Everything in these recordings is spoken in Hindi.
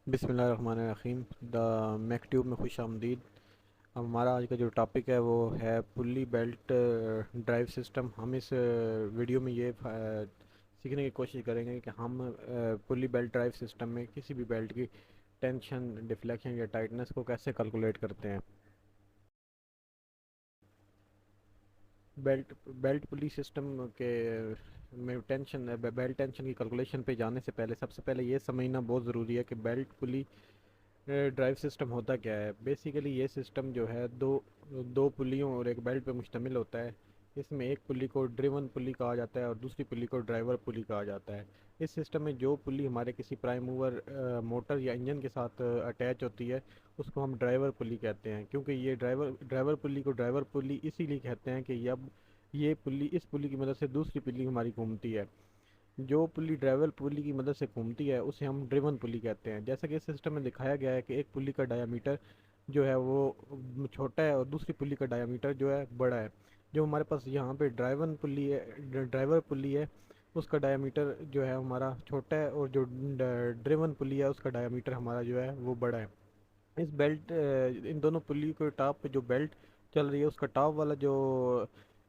बिस्मिल्लाहिर्रहमानिर्रहीम। द मैक ट्यूब में खुश आमदीद। हमारा आज का जो टॉपिक है वो है पुल्ली बेल्ट ड्राइव सिस्टम। हम इस वीडियो में ये सीखने की कोशिश करेंगे कि हम पुल्ली बेल्ट ड्राइव सिस्टम में किसी भी बेल्ट की टेंशन, डिफ्लेक्शन या टाइटनेस को कैसे कैलकुलेट करते हैं। बेल्ट बेल्ट पुली सिस्टम के में टेंशन बेल्ट टेंशन की कैलकुलेशन पे जाने से पहले सबसे पहले ये समझना बहुत ज़रूरी है कि बेल्ट पुली ड्राइव सिस्टम होता क्या है। बेसिकली ये सिस्टम जो है दो दो पुलियों और एक बेल्ट पे मुश्तमिल होता है। इसमें एक पुली को ड्रिवन पुली कहा जाता है और दूसरी पुली को ड्राइवर पुली कहा जाता है। इस सिस्टम में जो पुली हमारे किसी प्राइम मूवर मोटर या इंजन के साथ अटैच होती है उसको हम ड्राइवर पुली कहते हैं। क्योंकि ये ड्राइवर पुली को ड्राइवर पुली इसीलिए कहते हैं कि अब ये पुली इस पुली की मदद से दूसरी पुली हमारी घूमती है। जो पुली ड्राइवर पुली की मदद से घूमती है उसे हम ड्रिवन पुली कहते हैं। जैसा कि इस सिस्टम में दिखाया गया है कि एक पुली का डायामीटर जो है वो छोटा है और दूसरी पुली का डायामीटर जो है बड़ा है। जो हमारे पास यहाँ पे ड्राइवर पुली है उसका डायामीटर जो है हमारा छोटा है और जो ड्रिवन पुली है उसका डायामीटर हमारा जो है वो बड़ा है। इस बेल्ट इन दोनों पुली के टॉप पे जो बेल्ट चल रही है उसका टॉप वाला जो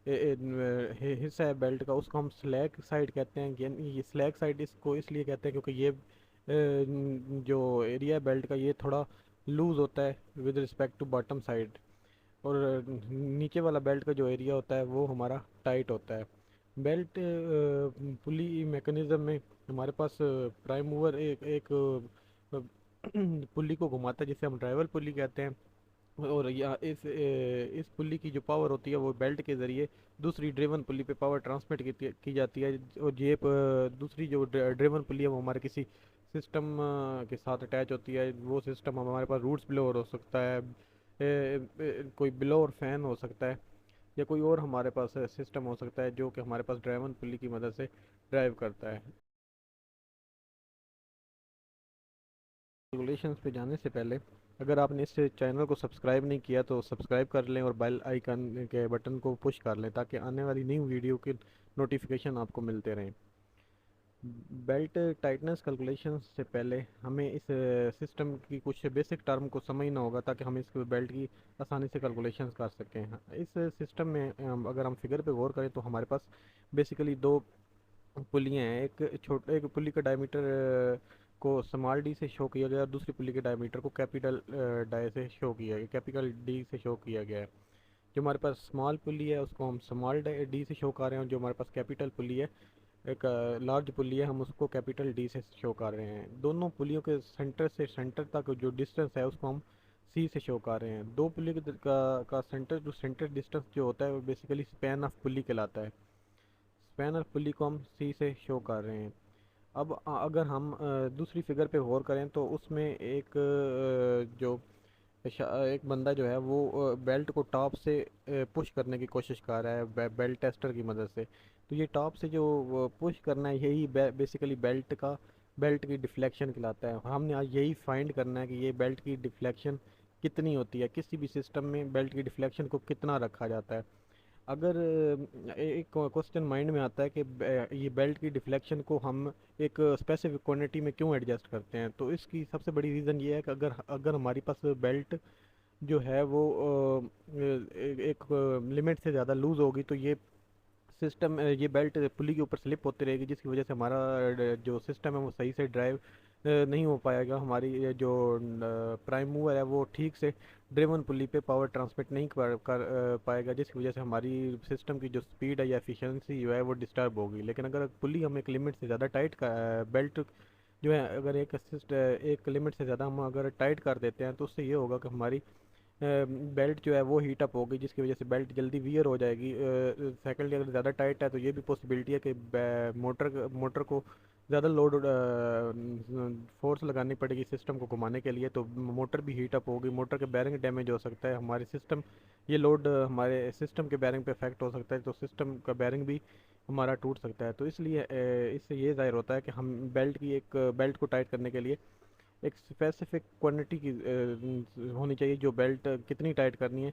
हिस्सा है बेल्ट का उसको हम स्लैक साइड कहते हैं। ये स्लैक साइड इसको इसलिए कहते हैं क्योंकि ये जो एरिया है बेल्ट का ये थोड़ा लूज़ होता है with respect to bottom side. और नीचे वाला बेल्ट का जो एरिया होता है वो हमारा टाइट होता है। बेल्ट पुली मैकेनिज्म में हमारे पास प्राइम मूवर एक पुली को घुमाता है जिसे हम ड्राइवर पुली कहते हैं। और या इस पुली की जो पावर होती है वो बेल्ट के ज़रिए दूसरी ड्रिवन पुली पे पावर ट्रांसमिट की जाती है। और ये दूसरी जो ड्रिवन पुली है वो हमारे किसी सिस्टम के साथ अटैच होती है। वो सिस्टम हमारे पास रूट्स ब्लोअर हो सकता है, कोई ब्लोअर फैन हो सकता है, या कोई और हमारे पास सिस्टम हो सकता है जो कि हमारे पास ड्राइवन पुली की मदद से ड्राइव करता है। कैलकुलेशंस पे जाने से पहले अगर आपने इस चैनल को सब्सक्राइब नहीं किया तो सब्सक्राइब कर लें और बेल आइकन के बटन को पुश कर लें ताकि आने वाली न्यू वीडियो के नोटिफिकेशन आपको मिलते रहें। बेल्ट टाइटनेस कैलकुलेशन से पहले हमें इस सिस्टम की कुछ बेसिक टर्म को समझना होगा ताकि हम इस बेल्ट की आसानी से कैलकुलेशंस कर सकें। इस सिस्टम में अगर हम फिगर पे गौर करें तो हमारे पास बेसिकली दो पुलियाँ हैं। एक पुली का डायमीटर को स्मॉल डी से शो किया गया और दूसरी पुली के डायमीटर को कैपिटल डाय से शो किया गया, कैपिटल डी से शो किया गया है। जो हमारे पास स्मॉल पुली है उसको हम स्मॉल डी से शो कर रहे हैं और जो हमारे पास कैपिटल पुली है, एक लार्ज पुली है, हम उसको कैपिटल डी से शो कर रहे हैं। दोनों पुलियों के सेंटर से सेंटर तक जो डिस्टेंस है उसको हम सी से शो कर रहे हैं। दो पुली का सेंटर टू सेंटर डिस्टेंस जो होता है वो बेसिकली स्पैन ऑफ पुली कहलाता है। स्पैन ऑफ पुली को हम सी से शो कर रहे हैं। अब अगर हम दूसरी फिगर पे गौर करें तो उसमें एक बंदा जो है वो बेल्ट को टॉप से पुश करने की कोशिश कर रहा है बेल्ट टेस्टर की मदद से। तो ये टॉप से जो पुश करना है यही बेसिकली बेल्ट की डिफ्लेक्शन कहलाता है। हमने आज यही फाइंड करना है कि ये बेल्ट की डिफ्लेक्शन कितनी होती है, किसी भी सिस्टम में बेल्ट की डिफ्लेक्शन को कितना रखा जाता है। अगर एक क्वेश्चन माइंड में आता है कि ये बेल्ट की डिफ्लेक्शन को हम एक स्पेसिफिक क्वांटिटी में क्यों एडजस्ट करते हैं, तो इसकी सबसे बड़ी रीज़न ये है कि अगर अगर हमारी पास बेल्ट जो है वो एक लिमिट से ज़्यादा लूज़ होगी तो ये बेल्ट पुली के ऊपर स्लिप होती रहेगी जिसकी वजह से हमारा जो सिस्टम है वो सही से ड्राइव नहीं हो पाएगा। हमारी ये जो प्राइम मूवर है वो ठीक से ड्रिवन पुली पे पावर ट्रांसमिट नहीं पाएगा जिसकी वजह से हमारी सिस्टम की जो स्पीड है या एफिशिएंसी जो है वो डिस्टर्ब होगी। लेकिन अगर पुली हम एक लिमिट से ज़्यादा टाइट का बेल्ट जो है अगर एक लिमिट से ज़्यादा हम अगर टाइट कर देते हैं तो उससे ये होगा कि हमारी बेल्ट जो है वो हीट अप होगी जिसकी वजह से बेल्ट जल्दी वियर हो जाएगी। सेकेंडली अगर ज़्यादा टाइट है तो ये भी पॉसिबिलिटी है कि मोटर को ज़्यादा लोड फोर्स लगानी पड़ेगी सिस्टम को घुमाने के लिए, तो मोटर भी हीट अप होगी, मोटर के बैरिंग डैमेज हो सकता है, हमारे सिस्टम ये लोड हमारे सिस्टम के बैरिंग पे इफेक्ट हो सकता है तो सिस्टम का बैरिंग भी हमारा टूट सकता है। तो इसलिए इससे ये ज़ाहिर होता है कि हम बेल्ट को टाइट करने के लिए एक स्पेसिफिक क्वांटिटी की होनी चाहिए जो बेल्ट कितनी टाइट करनी है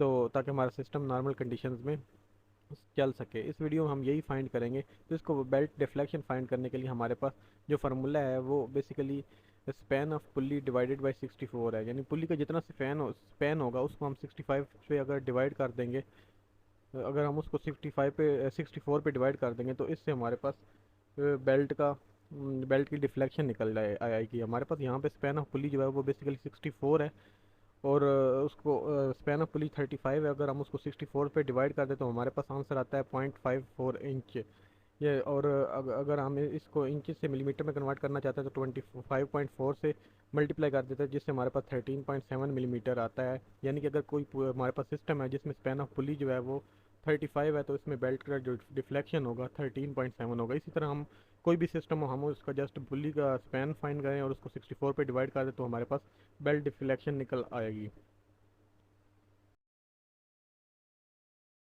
तो ताकि हमारा सिस्टम नॉर्मल कंडीशंस में चल सके। इस वीडियो में हम यही फाइंड करेंगे। तो इसको बेल्ट डिफ्लेक्शन फाइंड करने के लिए हमारे पास जो फार्मूला है वो basically span of pulley divided by 64 है, यानी पुल्ली का जितना स्पैन होगा उसको हम 65 पे अगर डिवाइड कर देंगे, अगर हम उसको 65 पे 64 पे डिवाइड कर देंगे तो इससे हमारे पास बेल्ट का बेल्ट की डिफ्लेक्शन निकल आएगी हमारे पास। यहाँ पे स्पैन ऑफ पुली जो है वो बेसिकली 64 है, और उसको स्पैन ऑफ पुली 35 है, अगर हम उसको 64 पे डिवाइड कर दें तो हमारे पास आंसर आता है 0.54 इंच। ये और अगर हम इसको इंच से मिलीमीटर में कन्वर्ट करना चाहते हैं तो 25.4 से मल्टीप्लाई कर देते हैं, जिससे हमारे पास 13.7 मिलीमीटर आता है। यानी कि अगर कोई हमारे पास सिस्टम है जिसमें स्पैन ऑफ पुली जो है वो 35 है, तो इसमें बेल्ट का जो डिफ्लेक्शन होगा 13.7 होगा। इसी तरह हम कोई भी सिस्टम हो, हम उसका जस्ट पुली का स्पैन फाइंड करें और उसको 64 पे डिवाइड कर दें तो हमारे पास बेल्ट डिफ्लेक्शन निकल आएगी।